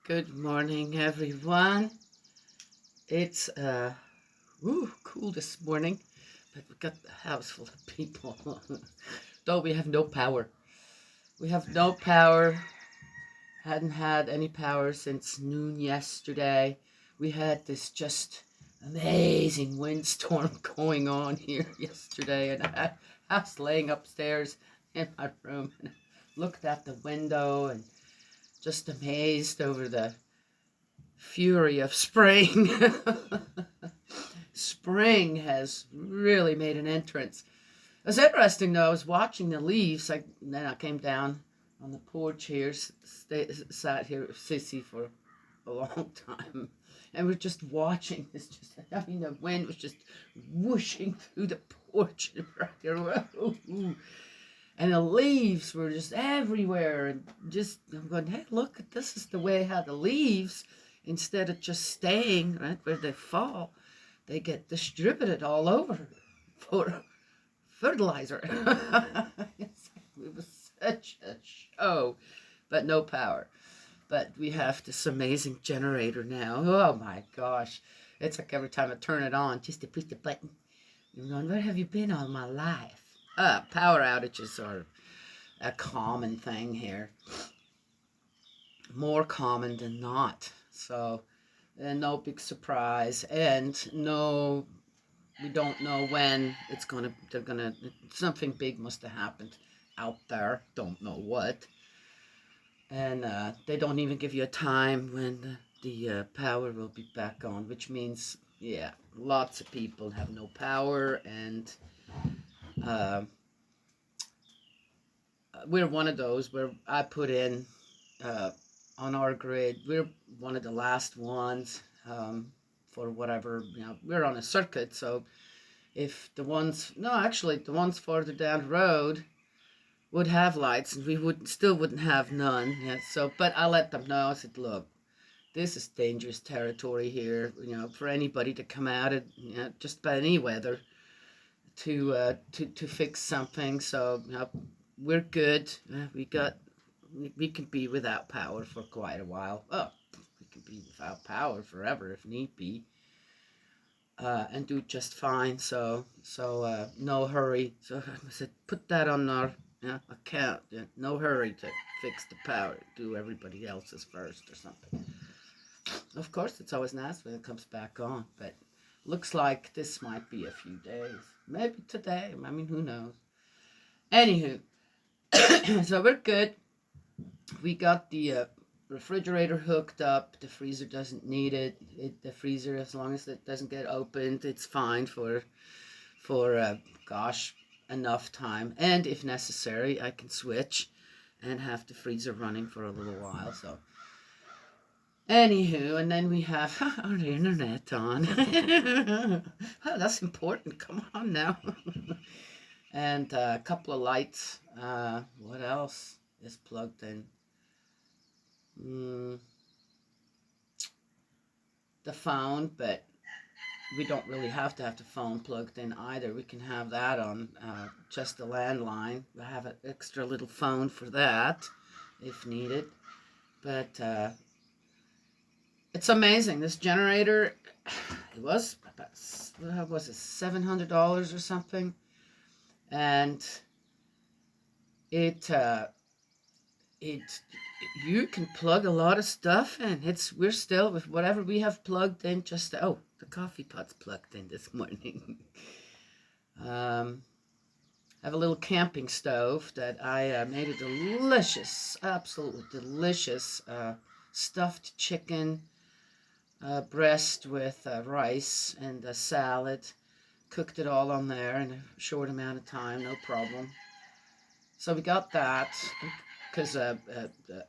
Good morning, everyone. It's cool this morning, but we got the house full of people. Though we have no power. We have no power. Hadn't had any power since noon yesterday. We had this just amazing windstorm going on here yesterday, and I was laying upstairs in my room and looked out the window and just amazed over the fury of spring. Spring has really made an entrance. It was interesting though. I was watching the leaves. Then I came down on the porch here, sat here with Sissy for a long time, and we're just watching this. The wind was just whooshing through the porch, and the leaves were just everywhere. And just I'm going, hey, look, this is the way how the leaves, instead of just staying right where they fall, they get distributed all over for fertilizer. It was such a show, but no power. But we have this amazing generator now. Oh my gosh. It's like every time I turn it on, just to push the button. I'm going, where have you been all my life? Power outages are a common thing here. More common than not. So, no big surprise. And no, we don't know when something big must have happened out there. Don't know what. And they don't even give you a time when the power will be back on, which means, yeah, lots of people have no power, and uh, we're one of those where I put in uh, on our grid. We're one of the last ones for whatever, we're on a circuit, so if the ones, no, actually, the ones farther down the road would have lights, and we wouldn't have none. Yeah, so, but I let them know. I said, look, this is dangerous territory here, for anybody to come out at, just about any weather to fix something. So, we're good. We can be without power for quite a while. Oh, we can be without power forever if need be. And do just fine. So no hurry. So I said, put that on our account. No hurry to fix the power. Do everybody else's first or something. Of course, it's always nice when it comes back on, but looks like this might be a few days. Maybe today. I mean, who knows? Anywho, so we're good. We got the refrigerator hooked up. The freezer doesn't need it. The freezer, as long as it doesn't get opened, it's fine for gosh, enough time. And if necessary, I can switch and have the freezer running for a little while. So, anywho, and then we have our internet on. Oh, that's important. Come on now. And a couple of lights. What else is plugged in? The phone, but we don't really have to have the phone plugged in either. We can have that on just the landline. We have an extra little phone for that if needed. But it's amazing. This generator, it was about, what was it, $700 or something, and it you can plug a lot of stuff in. We're still with whatever we have plugged in. The coffee pot's plugged in this morning. I have a little camping stove that I made a delicious, absolutely delicious stuffed chicken breast with rice and a salad. Cooked it all on there in a short amount of time, no problem. So we got that, because a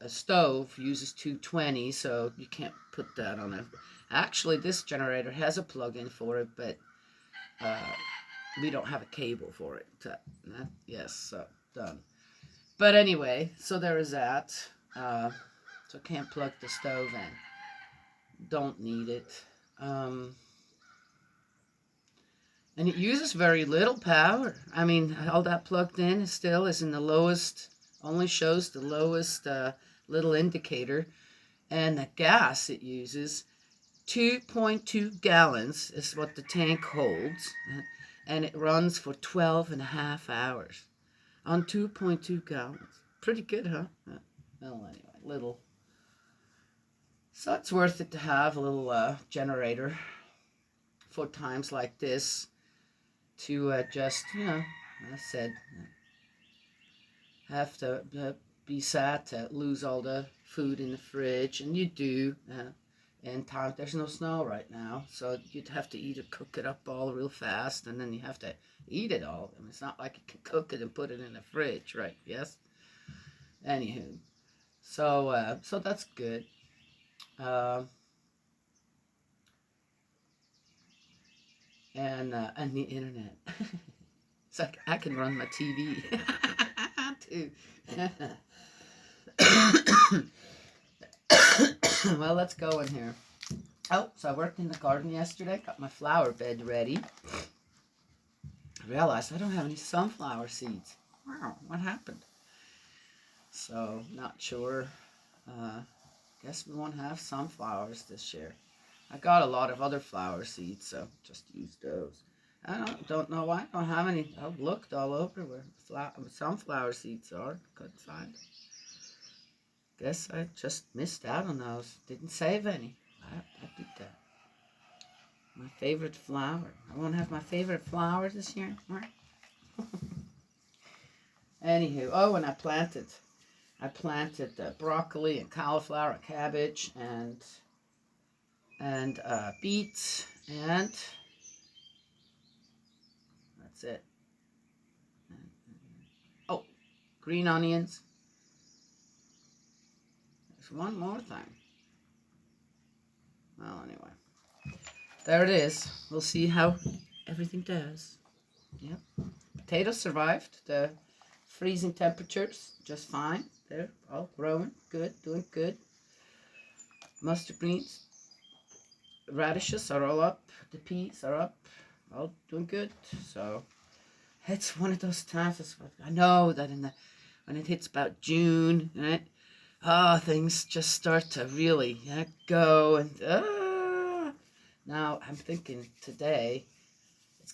stove uses 220, so you can't put that on it. Actually, this generator has a plug-in for it, but we don't have a cable for it. Yes, so done. But anyway, so there is that. So can't plug the stove in. Don't need it. And it uses very little power. I mean, all that plugged in is in the lowest, only shows the lowest little indicator. And the gas it uses, 2.2 gallons is what the tank holds, and it runs for 12 and a half hours on 2.2 gallons. Pretty good, huh? Well, anyway, little. So it's worth it to have a little generator for times like this to just, I said, have to be sad to lose all the food in the fridge, and you do. In time, there's no snow right now, so you'd have to either cook it up all real fast, and then you have to eat it all. I mean, it's not like you can cook it and put it in the fridge, right? Yes. Anywho, so that's good. And the internet. So I can run my TV too. Well, let's go in here. Oh, so I worked in the garden yesterday, got my flower bed ready. I realized I don't have any sunflower seeds. Wow, what happened? So, not sure. Guess we won't have sunflowers this year. I got a lot of other flower seeds, so just use those. I don't know why I don't have any. I've looked all over where sunflower seeds are. Couldn't find them. Guess I just missed out on those. Didn't save any. I did that. My favorite flower. I won't have my favorite flower this year. Anywho, oh, and I planted broccoli and cauliflower and cabbage and beets, and that's it. Oh, green onions. There's one more thing. Well, anyway, there it is. We'll see how everything does. Yep. Potatoes survived the freezing temperatures just fine. They're all growing good, doing good. Mustard greens, radishes are all up. The peas are up, all doing good. So it's one of those times. I know that when it hits about June, right? Things just start to really go. And now I'm thinking today it's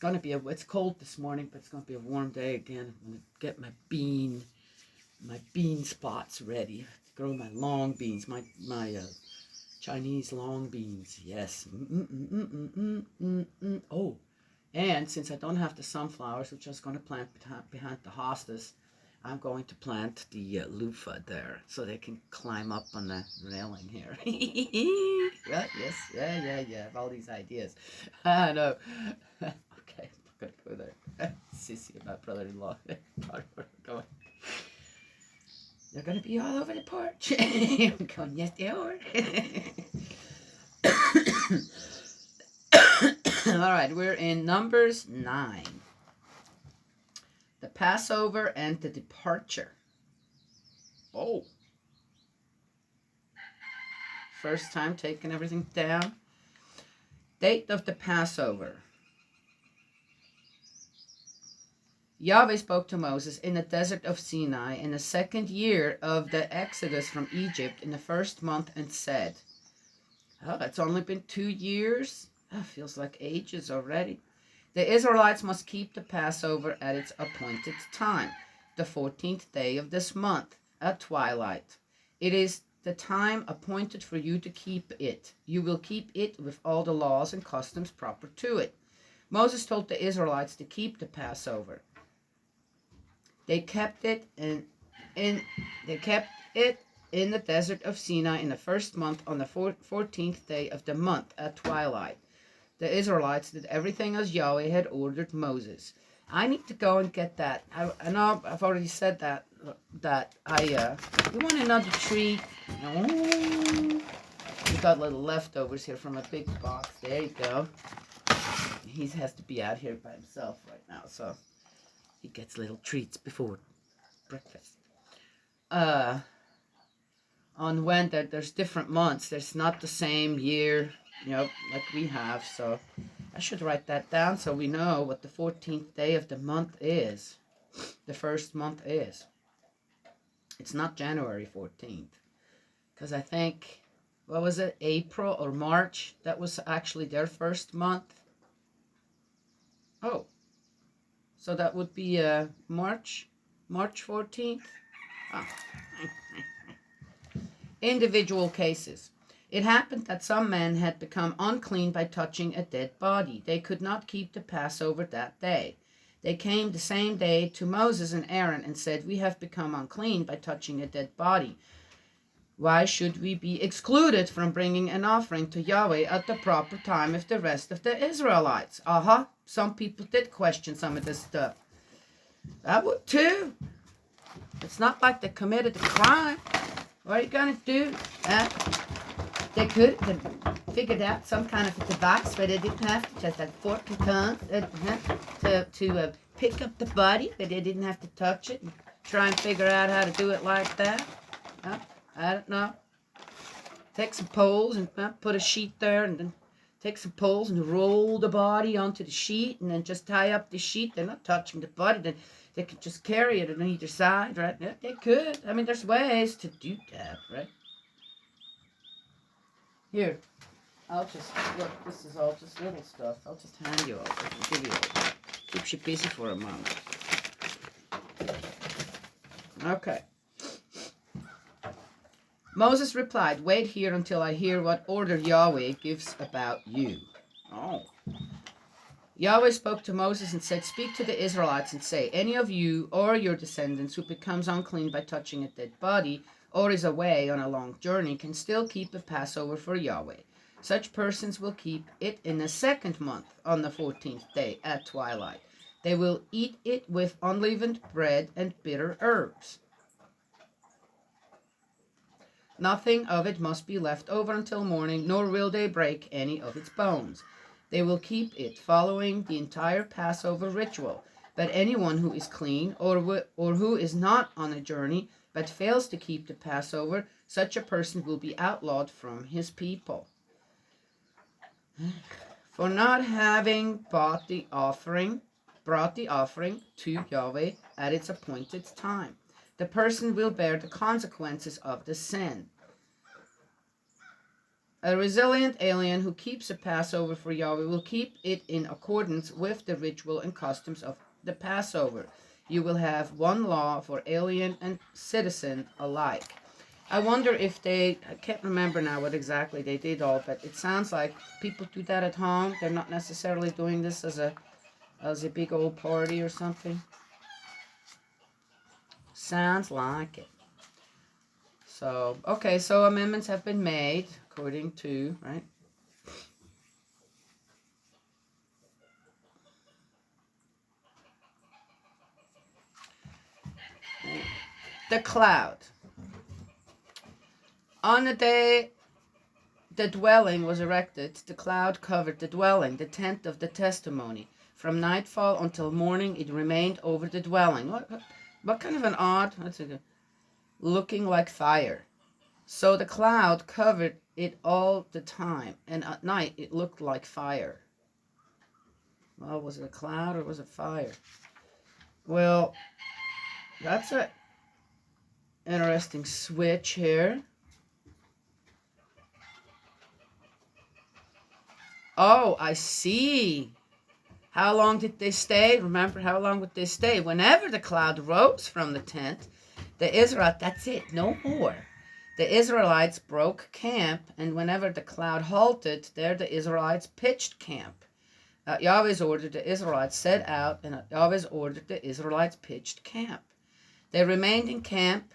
cold this morning, but it's going to be a warm day again. I'm going to get my bean spots ready to grow my long beans, my Chinese long beans. Yes. Oh, and since I don't have the sunflowers, which I was going to plant behind the hostas, I'm going to plant the loofah there so they can climb up on the railing here. Right? Yes. Yeah. I have all these ideas. I know. Okay, I'm not going to go there. Sissy, my brother-in-law. Going. They're going to be all over the porch. I'm going, yes, they are. All right, we're in Numbers 9. The Passover and the departure. Oh. First time taking everything down. Date of the Passover. Yahweh spoke to Moses in the desert of Sinai in the second year of the Exodus from Egypt in the first month and said, oh, it's only been 2 years? Oh, feels like ages already. The Israelites must keep the Passover at its appointed time, the 14th day of this month, at twilight. It is the time appointed for you to keep it. You will keep it with all the laws and customs proper to it. Moses told the Israelites to keep the Passover. They kept it in the desert of Sinai in the first month on the 14th day of the month at twilight. The Israelites did everything as Yahweh had ordered Moses. I need to go and get that. I know I've already said that you want another treat? No. We got little leftovers here from a big box. There you go. He has to be out here by himself right now, so he gets little treats before breakfast. On when there's different months. There's not the same year, like we have. So I should write that down so we know what the 14th day of the month is. The first month is. It's not January 14th. Because I think what was it, April or March? That was actually their first month. Oh, so that would be March 14th. Oh. Individual cases. It happened that some men had become unclean by touching a dead body. They could not keep the Passover that day. They came the same day to Moses and Aaron and said, "We have become unclean by touching a dead body. Why should we be excluded from bringing an offering to Yahweh at the proper time if the rest of the Israelites?" Some people did question some of this stuff. I would too. It's not like they committed a crime. What are you going to do? They could have figured out some kind of a device where they didn't have to just like fork and tongue to pick up the body, but they didn't have to touch it and try and figure out how to do it like that. I don't know. Take some poles and put a sheet there, and then take some poles and roll the body onto the sheet, and then just tie up the sheet. They're not touching the body. Then they could just carry it on either side, right? Yeah, they could. I mean, there's ways to do that, right? Here, I'll just, look, this is all just little stuff. I'll just hand you all this and give you all this. Keeps you busy for a moment. Okay. Moses replied, "Wait here until I hear what order Yahweh gives about you." Oh. Yahweh spoke to Moses and said, "Speak to the Israelites and say, any of you or your descendants who becomes unclean by touching a dead body or is away on a long journey can still keep a Passover for Yahweh. Such persons will keep it in the second month on the 14th day at twilight. They will eat it with unleavened bread and bitter herbs. Nothing of it must be left over until morning, nor will they break any of its bones. They will keep it following the entire Passover ritual. But anyone who is clean or who is not on a journey but fails to keep the Passover, such a person will be outlawed from his people for not having brought the offering to Yahweh at its appointed time. The person will bear the consequences of the sin. A resilient alien who keeps a Passover for Yahweh will keep it in accordance with the ritual and customs of the Passover. You will have one law for alien and citizen alike. I wonder if I can't remember now what exactly they did all, but it sounds like people do that at home. They're not necessarily doing this as a big old party or something. Sounds like it. So, okay, so amendments have been made according to, right? The cloud. On the day the dwelling was erected, the cloud covered the dwelling, the tent of the testimony. From nightfall until morning, it remained over the dwelling. What kind of an odd, looking like fire. So the cloud covered it all the time, and at night it looked like fire. Well, was it a cloud or was it fire? Well, that's an interesting switch here. Oh, I see. How long did they stay? Remember, how long would they stay? Whenever the cloud rose from the tent, the Israelites, that's it, no more. The Israelites broke camp, and whenever the cloud halted, there the Israelites pitched camp. Yahweh's ordered the Israelites set out, and Yahweh's ordered the Israelites pitched camp. They remained in camp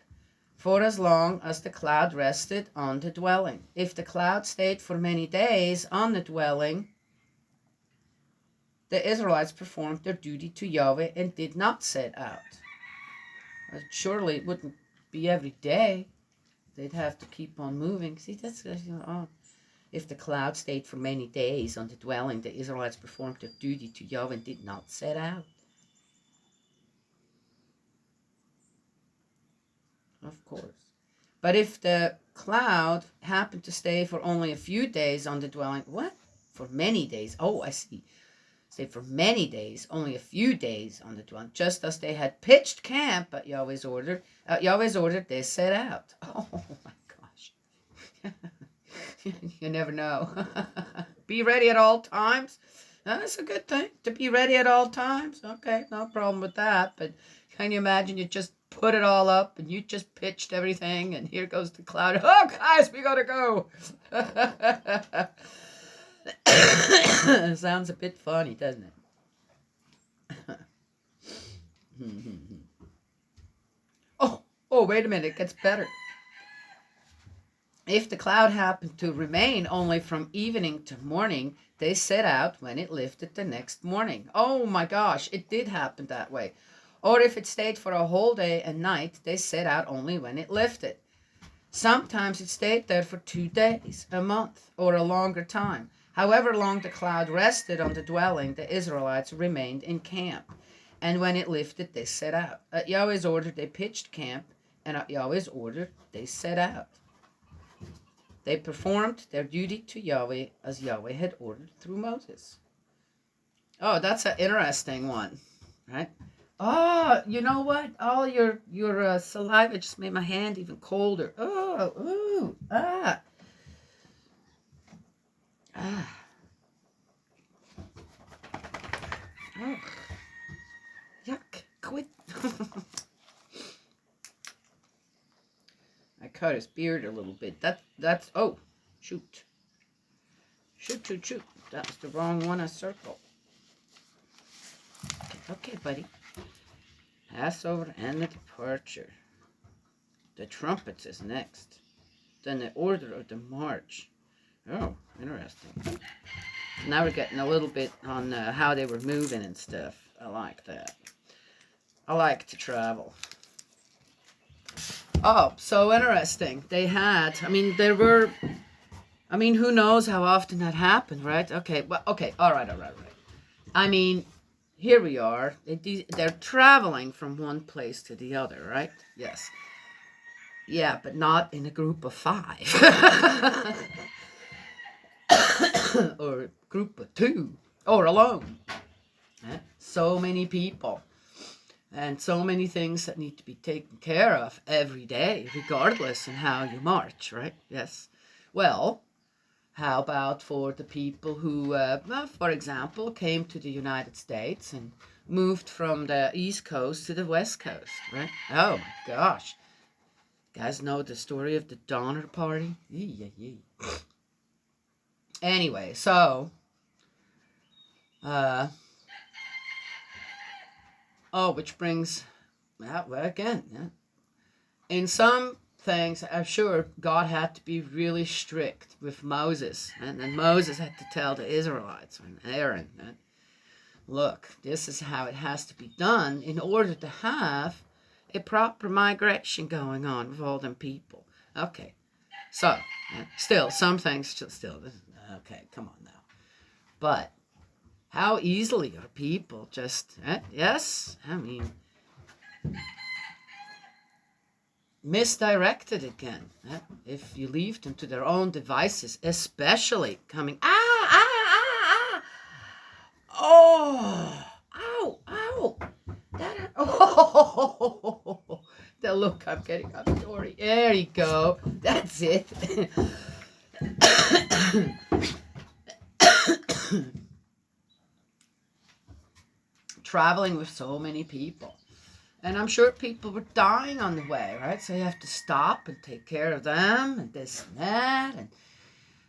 for as long as the cloud rested on the dwelling. If the cloud stayed for many days on the dwelling, the Israelites performed their duty to Yahweh and did not set out. Surely it wouldn't be every day. They'd have to keep on moving. See, that's, if the cloud stayed for many days on the dwelling, the Israelites performed their duty to Yahweh and did not set out. Of course. But if the cloud happened to stay for only a few days on the dwelling, what? For many days. Oh, I see. Stay for many days, only a few days on the dwelling, just as they had pitched camp at Yahweh's order. They set out. Oh my gosh. You never know. Be ready at all times. That's a good thing, to be ready at all times. Okay, no problem with that. But can you imagine you just put it all up and you just pitched everything and here goes the cloud. Oh, guys, we gotta go. Sounds a bit funny, doesn't it? Oh, wait a minute, it gets better. If the cloud happened to remain only from evening to morning, they set out when it lifted the next morning. Oh my gosh, it did happen that way. Or if it stayed for a whole day and night, they set out only when it lifted. Sometimes it stayed there for 2 days, a month, or a longer time. However long the cloud rested on the dwelling, the Israelites remained in camp. And when it lifted, they set out. At Yahweh's order, they pitched camp, and at Yahweh's order, they set out. They performed their duty to Yahweh as Yahweh had ordered through Moses. Oh, that's an interesting one, right? Oh, you know what? All your saliva just made my hand even colder. Oh, ooh, ah. Oh, yuck, quit. I cut his beard a little bit. That's, oh, shoot. Shoot. That's the wrong one I circled. Okay, buddy. Passover and the departure. The trumpets is next. Then the order of the march. Oh, interesting. Now we're getting a little bit on how they were moving and stuff. I like that. I like to travel. Oh, so interesting. They had, who knows how often that happened, right? Okay, all right. I mean, here we are. They're traveling from one place to the other, right? Yes. Yeah, but not in a group of 5. Or a group of 2. Or alone. So many people. And so many things that need to be taken care of every day, regardless of how you march, right? Yes. Well, how about for the people who, for example, came to the United States and moved from the East Coast to the West Coast, right? Oh, my gosh. You guys know the story of the Donner Party? Yeah. Anyway, so... which brings, again, in some things, I'm sure God had to be really strict with Moses, and then Moses had to tell the Israelites and Aaron, look, this is how it has to be done in order to have a proper migration going on with all them people. Okay, so, still, some things still, okay, come on now. But how easily are people just, yes, misdirected again. If you leave them to their own devices, especially coming, oh, ow, the look I'm getting on Dory. There you go. That's it. Traveling with so many people. And I'm sure people were dying on the way, right? So you have to stop and take care of them and this and that. And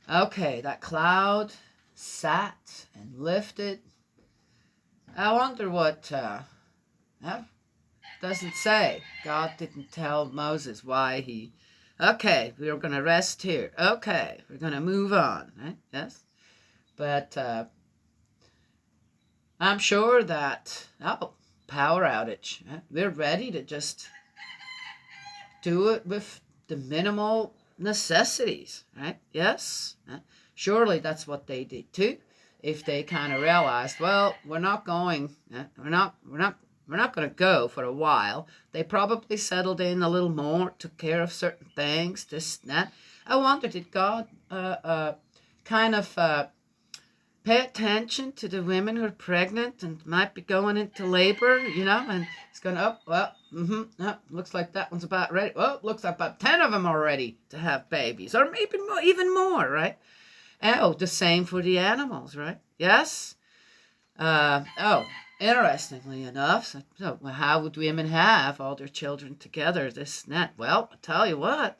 okay, that cloud sat and lifted. I wonder what, doesn't say. God didn't tell Moses why okay, we're going to rest here. Okay, we're going to move on, right? Yes. But I'm sure that, power outage. We're ready to just do it with the minimal necessities, right? Yes. Surely that's what they did too. If they kind of realized, well, we're not going to go for a while. They probably settled in a little more, took care of certain things, this and that. I wonder, did God pay attention to the women who are pregnant and might be going into labor, and it's going, Looks like that one's about ready. Oh, looks like about 10 of them are ready to have babies, or maybe more, even more, right? Oh, the same for the animals, right? Yes. Oh, interestingly enough, so how would women have all their children together? This and that. Well, I tell you what.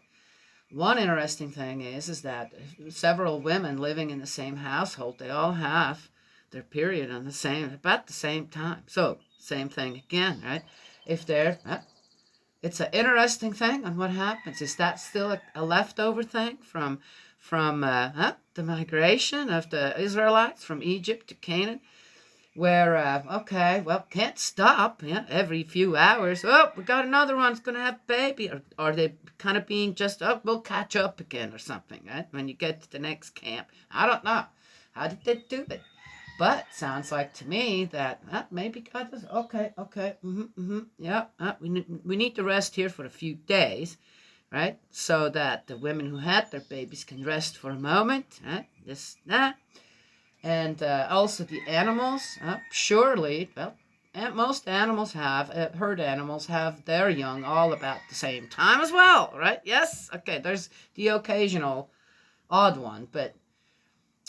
One interesting thing is that several women living in the same household, they all have their period on the same about the same time. So same thing again, right? If they're it's an interesting thing on what happens. Is that still a leftover thing from the migration of the Israelites from Egypt to Canaan? Where okay, well, can't stop. Yeah, every few hours. Oh, we got another one's gonna have a baby. Or are they kind of being just, oh, we'll catch up again or something, right? When you get to the next camp, I don't know. How did they do it? But sounds like to me that maybe God does. Okay, okay, yeah. We need to rest here for a few days, right? So that the women who had their babies can rest for a moment, right? This, that. And also the animals, surely, well, most animals have, herd animals have their young all about the same time as well, right? Yes? Okay, there's the occasional odd one, but,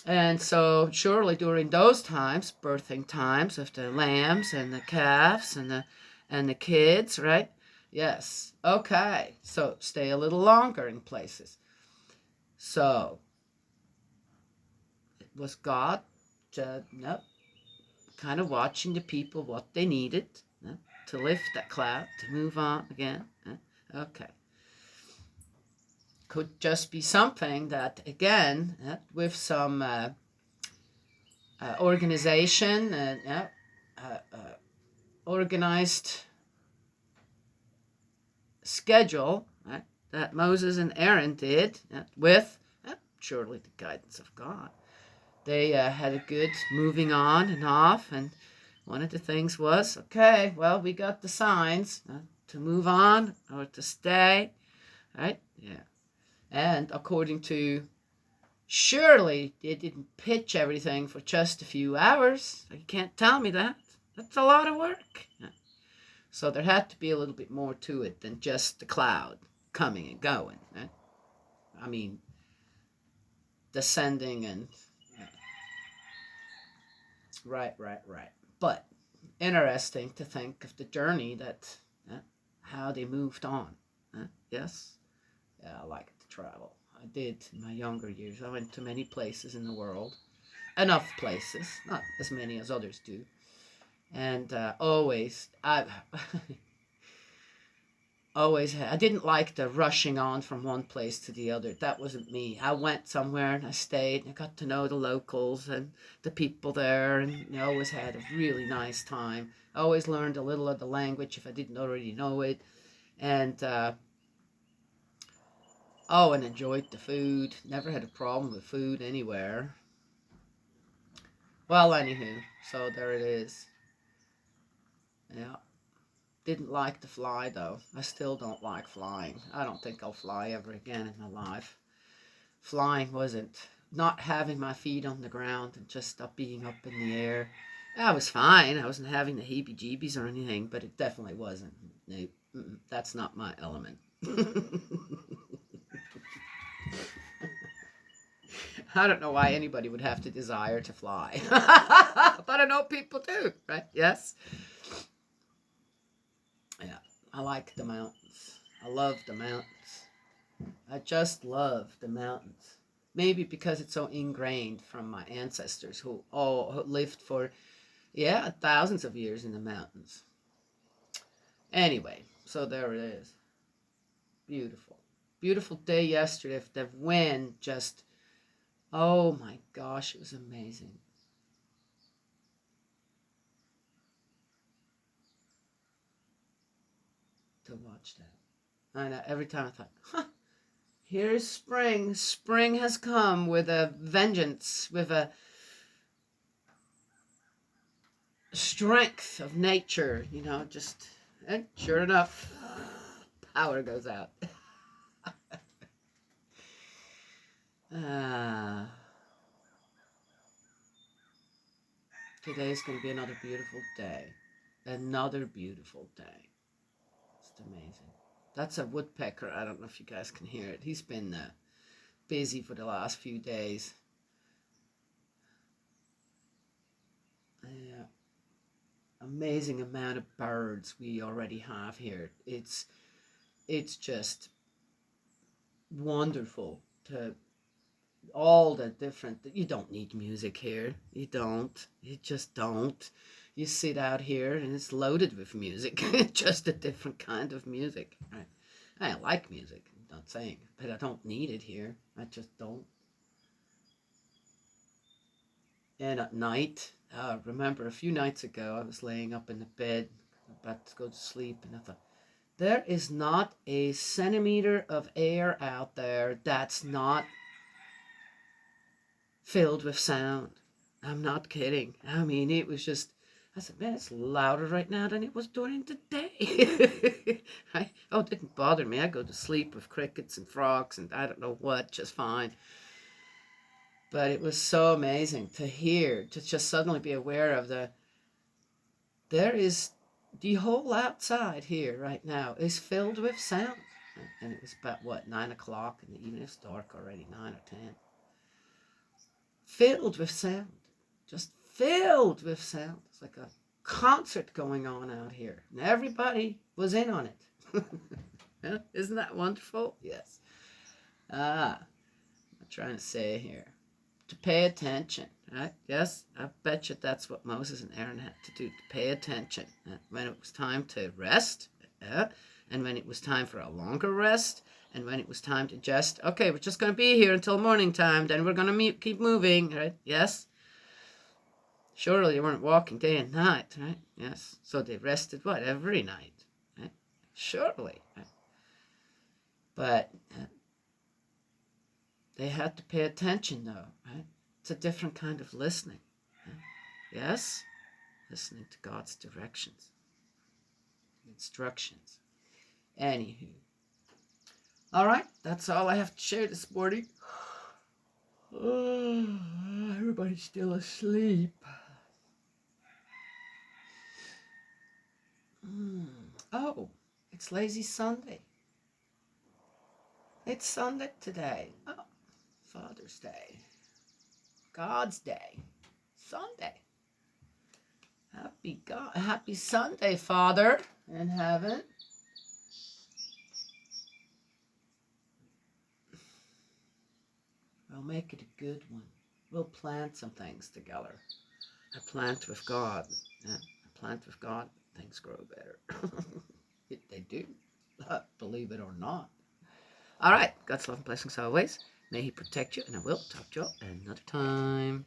and so surely during those times, birthing times of the lambs and the calves and the kids, right? Yes. Okay. So stay a little longer in places. So it was God, no, kind of watching the people what they needed to lift that cloud, to move on again. Okay. Could just be something that, again, with some organization and organized schedule that Moses and Aaron did with surely the guidance of God. They had a good moving on and off, and one of the things was, okay, well, we got the signs to move on or to stay, right? Yeah. And according to, surely they didn't pitch everything for just a few hours. You can't tell me that. That's a lot of work. Yeah. So there had to be a little bit more to it than just the cloud coming and going. Right? I mean, descending and right. But interesting to think of the journey that how they moved on. Yes, yeah, I like to travel. I did in my younger years. I went to many places in the world, enough places, not as many as others do, and always I. I didn't like the rushing on from one place to the other. That wasn't me. I went somewhere and I stayed and I got to know the locals and the people there, and always had a really nice time. I always learned a little of the language if I didn't already know it, and and enjoyed the food. Never had a problem with food anywhere. Well, anywho, so there it is. Yeah. Didn't like to fly though. I still don't like flying. I don't think I'll fly ever again in my life. Flying wasn't, not having my feet on the ground and just being up in the air. I was fine. I wasn't having the heebie-jeebies or anything, but it definitely wasn't. No, that's not my element. I don't know why anybody would have to desire to fly. But I know people do, right? Yes? Yeah. I like the mountains. I love the mountains. I just love the mountains. Maybe because it's so ingrained from my ancestors who all lived for, thousands of years in the mountains. Anyway, so there it is. Beautiful. Beautiful day yesterday. The wind just, oh my gosh, it was amazing. To watch that. I know, every time I thought, here's spring. Spring has come with a vengeance, with a strength of nature, just, and sure enough, power goes out. Ah, today's going to be another beautiful day. Another beautiful day. just amazing. That's a woodpecker. I don't know if you guys can hear it. He's been busy for the last few days. Yeah, amazing amount of birds we already have here. It's just wonderful to all the different. You don't need music here. You don't. You just don't. You sit out here and it's loaded with music. Just a different kind of music. I like music. I'm not saying, but I don't need it here. I just don't. And at night, remember a few nights ago, I was laying up in the bed, about to go to sleep, and I thought, there is not a centimeter of air out there that's not filled with sound. I'm not kidding. I mean, it was just, I said, man, it's louder right now than it was during the day. Oh, it didn't bother me. I go to sleep with crickets and frogs and I don't know what, just fine. But it was so amazing to hear, to just suddenly be aware of there is, the whole outside here right now is filled with sound. And it was about, what, 9 o'clock in the evening? It's dark already, 9 or 10. Filled with sound. Just filled with sound. It's like a concert going on out here. And everybody was in on it. Yeah, isn't that wonderful? Yes. I'm trying to say here. To pay attention, right? Yes, I bet you that's what Moses and Aaron had to do, to pay attention. When it was time to rest, and when it was time for a longer rest, and when it was time to just, okay, we're just going to be here until morning time, then we're going to keep moving, right? Yes? Surely they weren't walking day and night, right? Yes. So they rested, what, every night, right? Surely. Right? But they had to pay attention, though, right? It's a different kind of listening. Right? Yes? Listening to God's directions, instructions. Anywho. All right, that's all I have to share this morning. Oh, everybody's still asleep. Oh, it's Lazy Sunday. It's Sunday today. Oh, Father's Day. God's Day. Sunday. Happy Sunday, Father in heaven. We'll make it a good one. We'll plant some things together. I plant with God. Yeah, I plant with God. Things grow better. They do. Believe it or not. All right. God's love and blessings always. May He protect you, and I will talk to you another time.